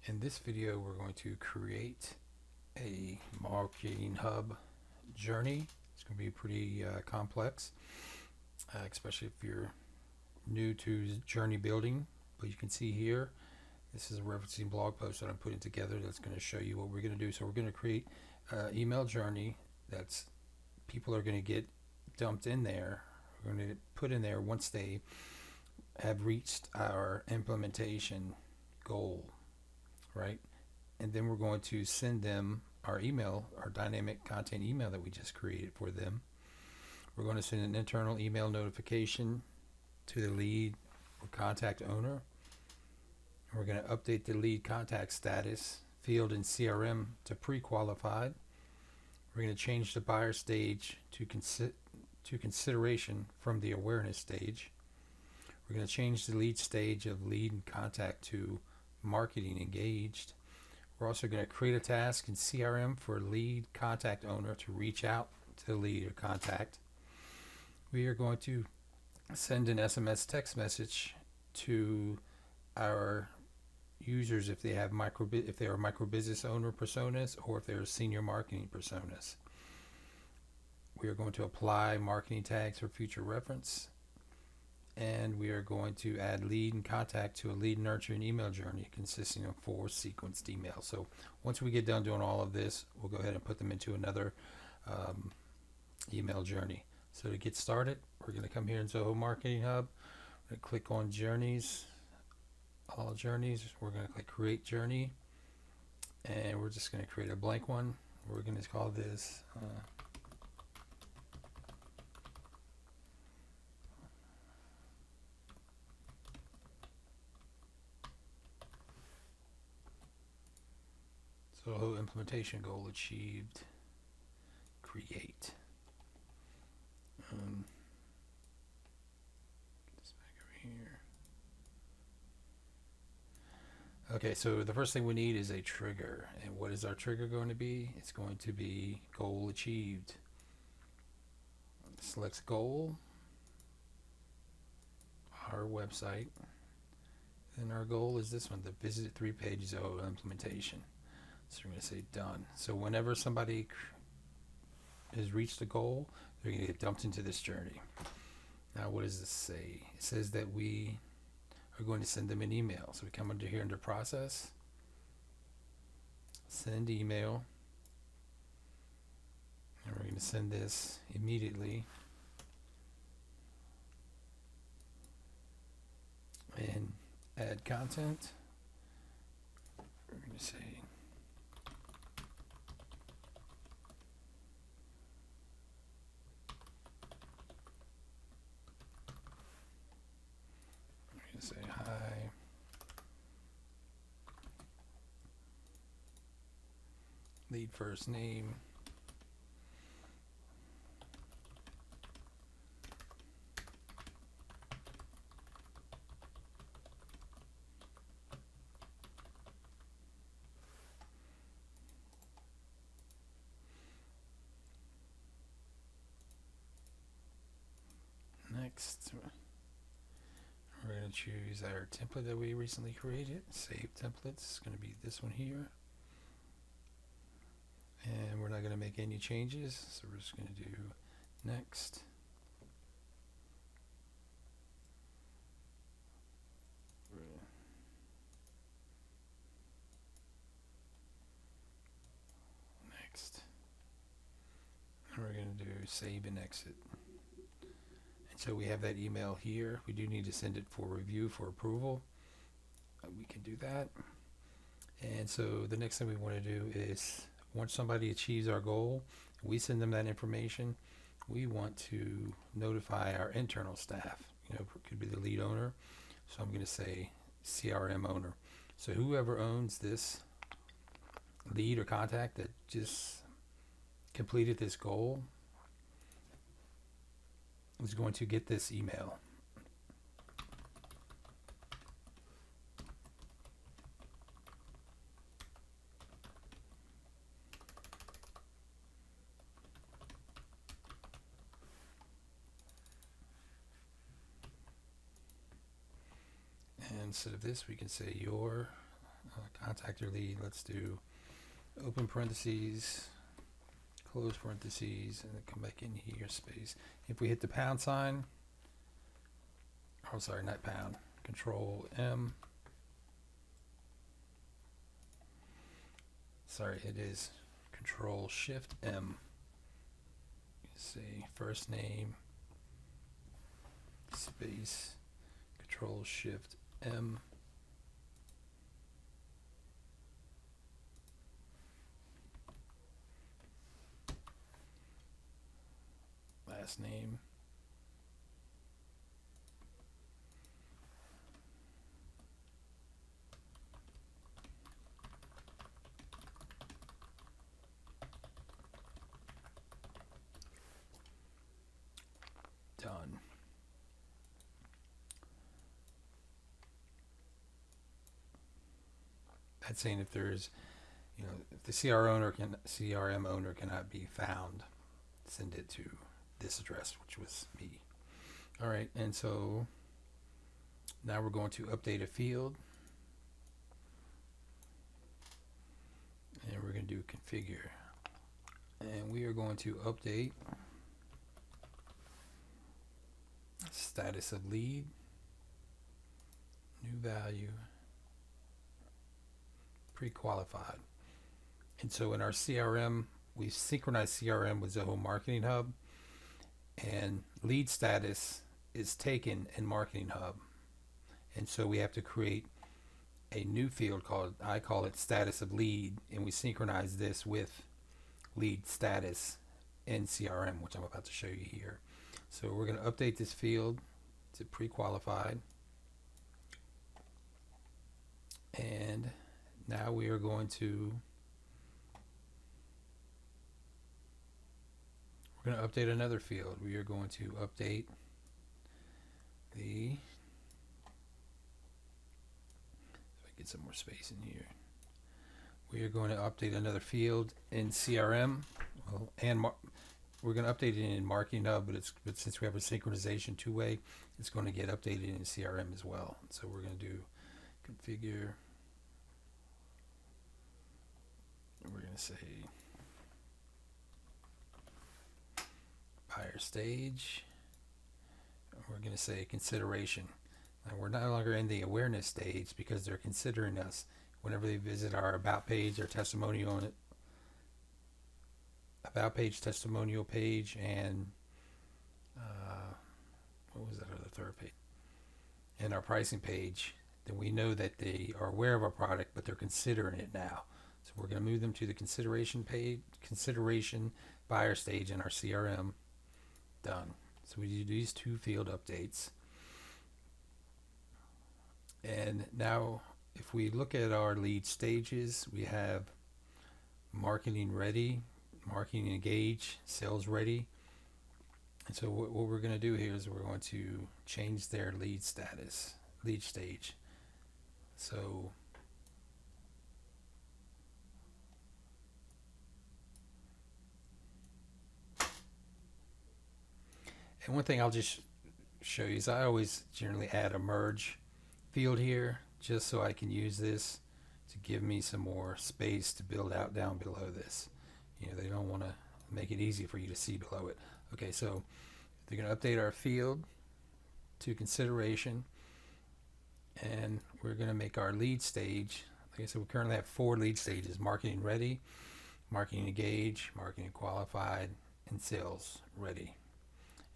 In this video, we're going to create a marketing hub journey. It's going to be pretty complex, especially if you're new to journey building. But you can see here, this is a referencing blog post that I'm putting together that's going to show you what we're going to do. So we're going to create an email journey that's people are going to get dumped in there. We're going to put in there once they have reached our implementation goal, right? And then we're going to send them our email, our dynamic content email that we just created for them. We're going to send an internal email notification to the lead or contact owner. We're going to update the lead contact status field in CRM to pre-qualified. We're going to change the buyer stage to consideration from the awareness stage. We're going to change the lead stage of lead and contact to marketing engaged. We're also going to create a task in CRM for lead contact owner to reach out to the lead or contact. We are going to send an SMS text message to our users if they have if they are micro business owner personas or if they're senior marketing personas. We are going to apply marketing tags for future reference. And we are going to add lead and contact to a lead nurturing email journey consisting of 4 sequenced emails. So once we get done doing all of this, we'll go ahead and put them into another email journey. So to get started, we're going to come here in Zoho Marketing Hub. We're going to click on Journeys, all journeys. We're going to click Create Journey, and we're just going to create a blank one. We're going to call this Zoho Implementation Goal Achieved. Create. This back over here. Okay, so the first thing we need is a trigger. And what is our trigger going to be? It's going to be goal achieved. Select goal, our website. And our goal is this one, the visit 3-page Zoho implementation. So we're going to say done. So whenever somebody has reached a goal, they're going to get dumped into this journey. Now, what does this say? It says that we are going to send them an email. So we come under here under process, send email, and we're going to send this immediately. And add content. We're going to say say hi. Lead first name. Next. We're going to choose our template that we recently created. Save templates. It's going to be this one here. And we're not going to make any changes. So we're just going to do next. Next. And we're going to do save and exit. So we have that email here. We do need to send it for review for approval. We can do that. And so the next thing we want to do is once somebody achieves our goal, we send them that information. We want to notify our internal staff. It could be the lead owner. So I'm going to say CRM owner. So whoever owns this lead or contact that just completed this goal is going to get this email. And instead of this, we can say your contactor lead. Let's do open parentheses, close parentheses, and then come back in here, space. If we hit the pound sign, oh sorry, not pound, Control M. Sorry, it is Control Shift M. Say first name, space, Control Shift M. Last name. Done. That's saying if there's, if the CRM owner cannot be found, send it to this address, which was me. All right, and so now we're going to update a field, and we're going to do configure, and we are going to update status of lead, new value, pre-qualified. And so in our CRM, we synchronize CRM with Zoho Marketing Hub, and lead status is taken in Marketing Hub. And so we have to create a new field I call it status of lead, and we synchronize this with lead status in CRM, which I'm about to show you here. So we're going to update this field to pre-qualified, and now we are going to update another field. We are going to update the, so I get some more space in here. We are going to update another field in CRM, and we're going to update it in Marketing Hub, but since we have a synchronization two-way, it's going to get updated in CRM as well. So we're going to do configure, and we're going to say buyer stage, and we're going to say consideration. Now we're no longer in the awareness stage because they're considering us whenever they visit our about page or testimonial on it. About page, testimonial page, and what was that other third page? And our pricing page. Then we know that they are aware of our product, but they're considering it now. So we're going to move them to the consideration page, consideration buyer stage in our CRM. Done. So we do these two field updates. And now if we look at our lead stages, we have marketing ready, marketing engaged, sales ready. And so what we're going to do here is we're going to change their lead status, lead stage. So and one thing I'll just show you is I always generally add a merge field here just so I can use this to give me some more space to build out down below this. They don't want to make it easy for you to see below it. Okay, so they're going to update our field to consideration, and we're going to make our lead stage. Like I said, we currently have 4 lead stages: marketing ready, marketing engaged, marketing qualified, and sales ready.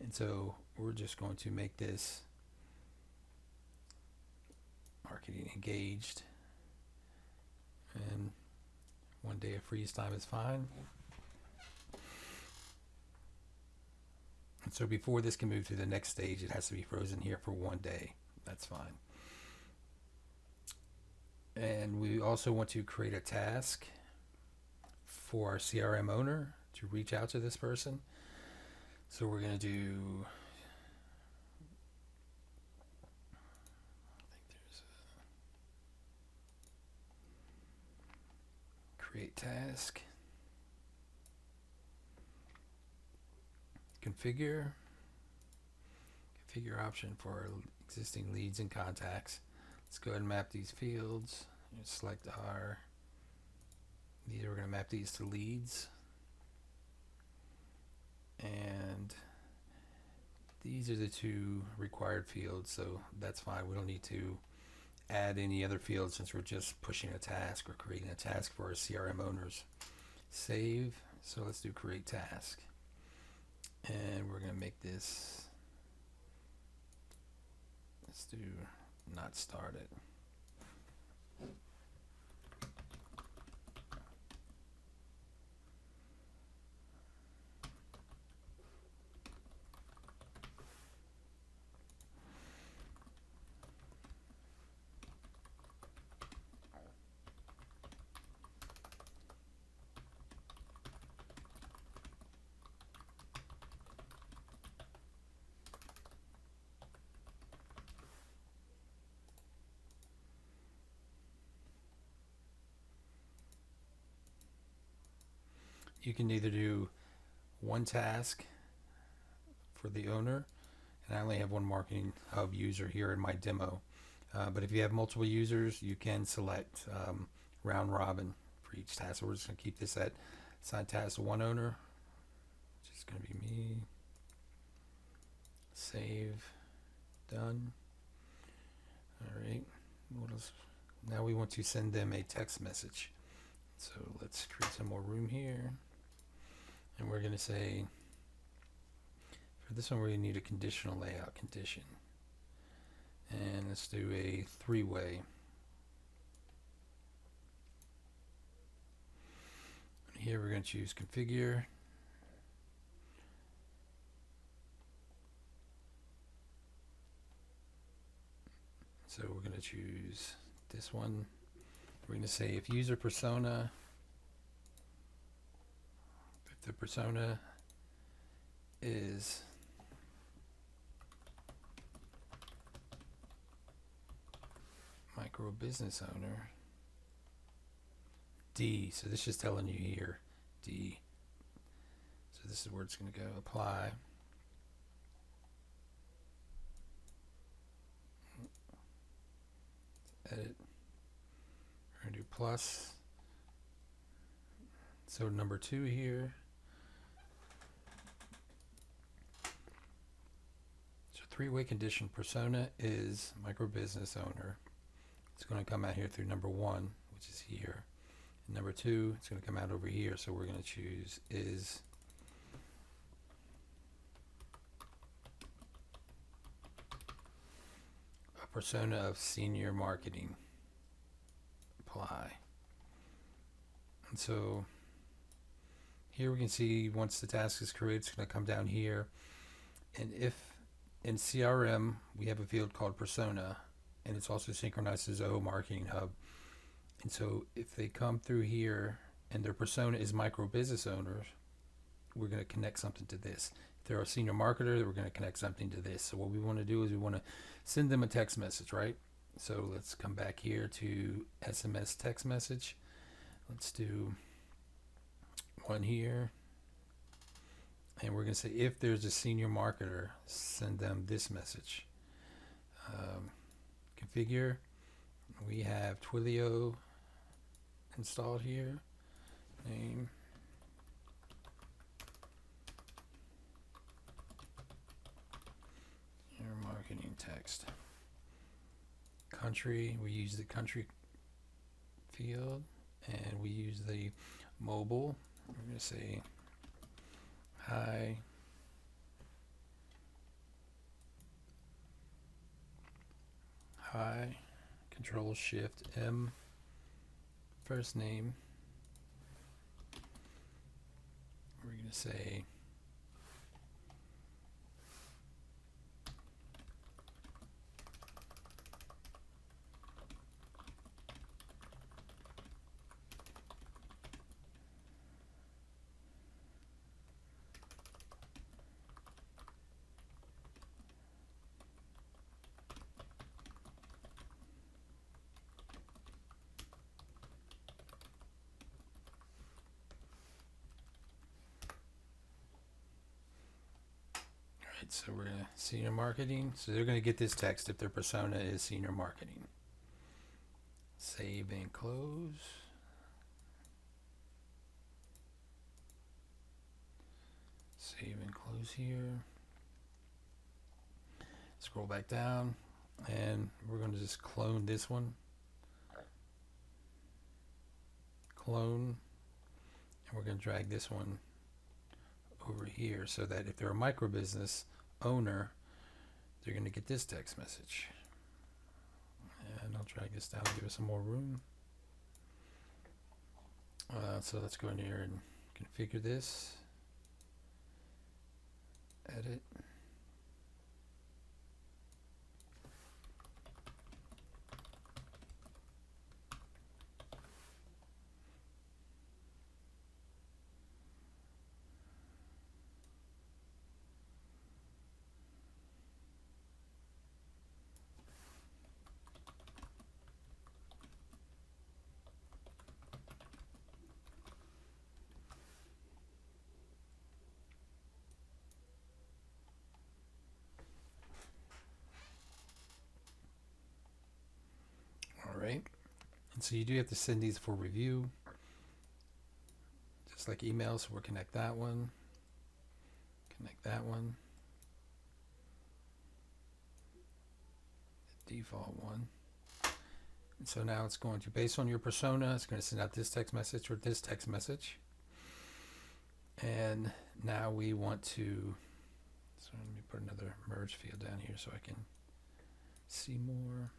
And so we're just going to make this marketing engaged, and 1 day of freeze time is fine. And so before this can move to the next stage, it has to be frozen here for 1 day. That's fine. And we also want to create a task for our CRM owner to reach out to this person. So we're going to do, create task, configure option for our existing leads and contacts. Let's go ahead and map these fields. select these, we're going to map these to leads, and these are the two required fields, so that's fine. We don't need to add any other fields since we're just pushing a task or creating a task for our CRM owners. Save. So let's do create task, and we're going to make this, let's do not started. You can either do one task for the owner, and I only have one Marketing Hub user here in my demo. But if you have multiple users, you can select round robin for each task. So we're just going to keep this at assign task to one owner, which is going to be me. Save. Done. All right. What else? Now we want to send them a text message. So let's create some more room here. And we're going to say, for this one, we're going to need a conditional layout condition. And let's do a three-way. Here we're going to choose configure. So we're going to choose this one. We're going to say if user persona, if the persona is micro business owner, D, so this is telling you here, D. So this is where it's going to go, apply. Edit. We're going to do plus. So number 2 here. So three-way condition, persona is micro business owner. It's going to come out here through number 1, which is here. And number 2, it's going to come out over here. So we're going to choose is a persona of senior marketing. Apply. And so here we can see once the task is created, it's going to come down here. And if in CRM we have a field called persona, and it's also synchronized to Zoho Marketing Hub. And so if they come through here and their persona is micro business owners, we're going to connect something to this. If they're a senior marketer, we're going to connect something to this. So what we want to do is we want to send them a text message, right? So let's come back here to SMS text message. Let's do one here. And we're going to say if there's a senior marketer, send them this message. Configure. We have Twilio installed here. Name. Your marketing text. Country, we use the country field, and we use the mobile. We're going to say hi. Hi. Control Shift M. First name. We're going to say so we're going to senior marketing. So they're going to get this text if their persona is senior marketing. Save and close. Save and close here. Scroll back down, and we're going to just clone this one. Clone, and we're going to drag this one over here so that if they're a micro business owner, they're going to get this text message. And I'll drag this down to give us some more room. So let's go in here and configure this. Edit. All right. And so you do have to send these for review, just like emails. So we'll connect that one, connect that one, the default one. And so now it's going to, based on your persona, it's going to send out this text message or this text message. And now we want to, so let me put another merge field down here so I can see more.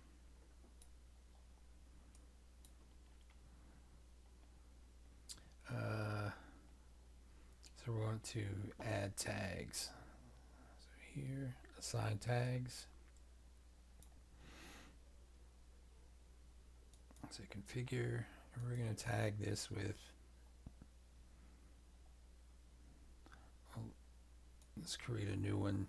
So we're going to add tags. So here, assign tags. So configure, and we're going to tag this with, let's create a new one.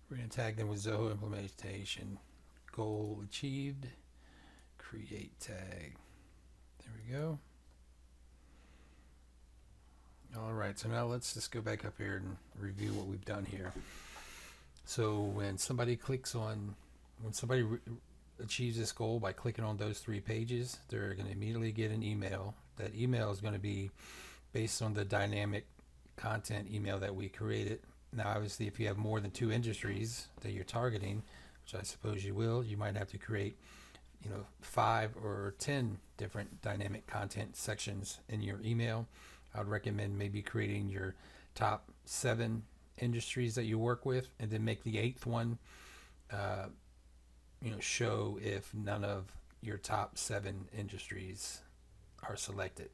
We're going to tag them with Zoho Implementation Goal achieved. Create tag. There we go. All right, so now let's just go back up here and review what we've done here. So when somebody clicks on, when somebody achieves this goal by clicking on those 3 pages, they're going to immediately get an email. That email is going to be based on the dynamic content email that we created. Now, obviously, if you have more than 2 industries that you're targeting, which I suppose you will, you might have to create, 5 or 10 different dynamic content sections in your email. I would recommend maybe creating your top 7 industries that you work with, and then make the 8th one, show if none of your top 7 industries are selected.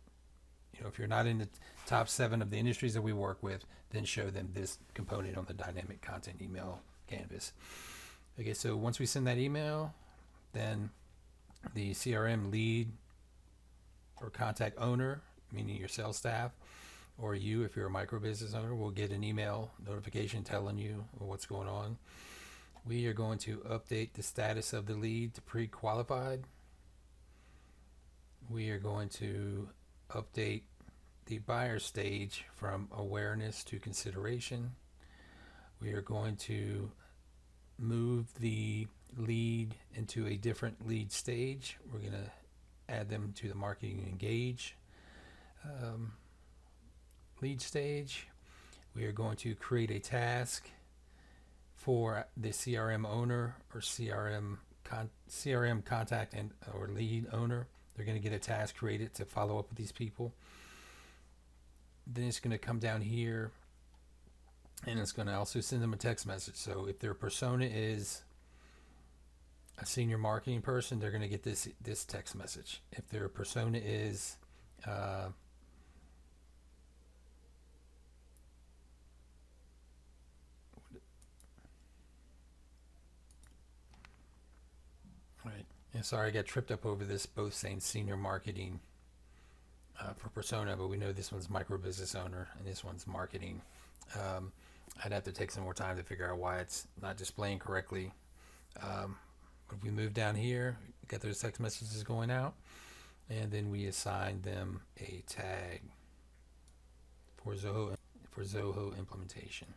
If you're not in the top 7 of the industries that we work with, then show them this component on the dynamic content email canvas. Okay, so once we send that email, then the CRM lead or contact owner, meaning your sales staff, or you, if you're a micro business owner, will get an email notification telling you what's going on. We are going to update the status of the lead to pre-qualified. We are going to update the buyer stage from awareness to consideration. We are going to move the lead into a different lead stage. We're going to add them to the marketing engage lead stage. We are going to create a task for the CRM owner or CRM contact and or lead owner. They're going to get a task created to follow up with these people. Then it's going to come down here, and it's going to also send them a text message. So if their persona is a senior marketing person, they're going to get this text message. If their persona is right. And sorry, I got tripped up over this, both saying senior marketing for persona, but we know this one's micro business owner and this one's marketing. I'd have to take some more time to figure out why it's not displaying correctly. If we move down here, get those text messages going out, and then we assign them a tag for Zoho implementation.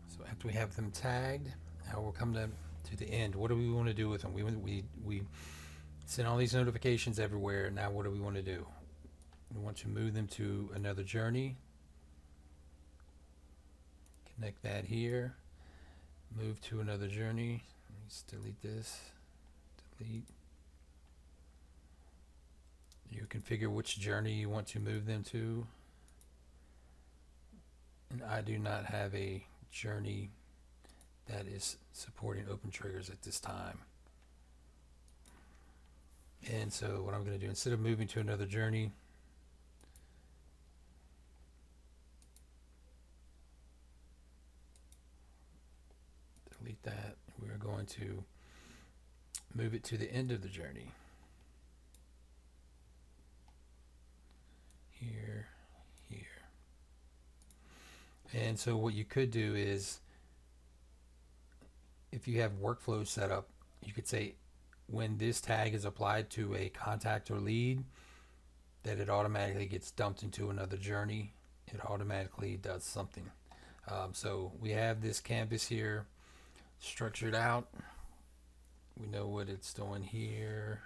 So after we have them tagged, now we'll come to the end. What do we want to do with them? We send all these notifications everywhere. Now what do we want to do? We want to move them to another journey. Connect that here. Move to another journey. Let's delete this. Delete. You configure which journey you want to move them to. And I do not have a journey that is supporting open triggers at this time. And so what I'm going to do, instead of moving to another journey, delete that. We're going to move it to the end of the journey. Here, here. And so what you could do is, if you have workflows set up, you could say when this tag is applied to a contact or lead, that it automatically gets dumped into another journey. It automatically does something. So we have this canvas here structured out. We know what it's doing here.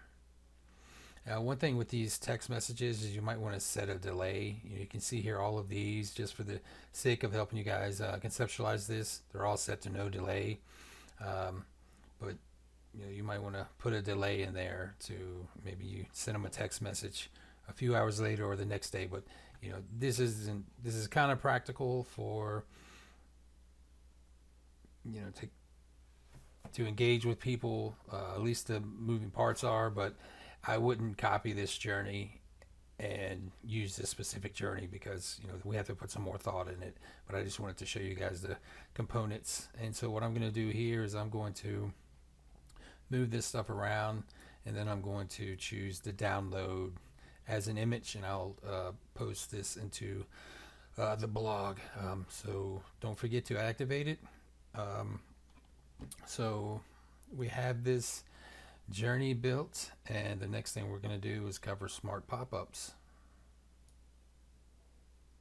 Now, one thing with these text messages is you might want to set a delay. You can see here all of these, just for the sake of helping you guys conceptualize this. They're all set to no delay, but you might want to put a delay in there to maybe you send them a text message a few hours later or the next day. But this is kind of practical for to engage with people. At least the moving parts are, but I wouldn't copy this journey and use this specific journey because we have to put some more thought in it. But I just wanted to show you guys the components. And so what I'm going to do here is I'm going to move this stuff around, and then I'm going to choose the download as an image, and I'll post this into the blog. So don't forget to activate it. So we have this journey built, and the next thing we're going to do is cover smart pop-ups.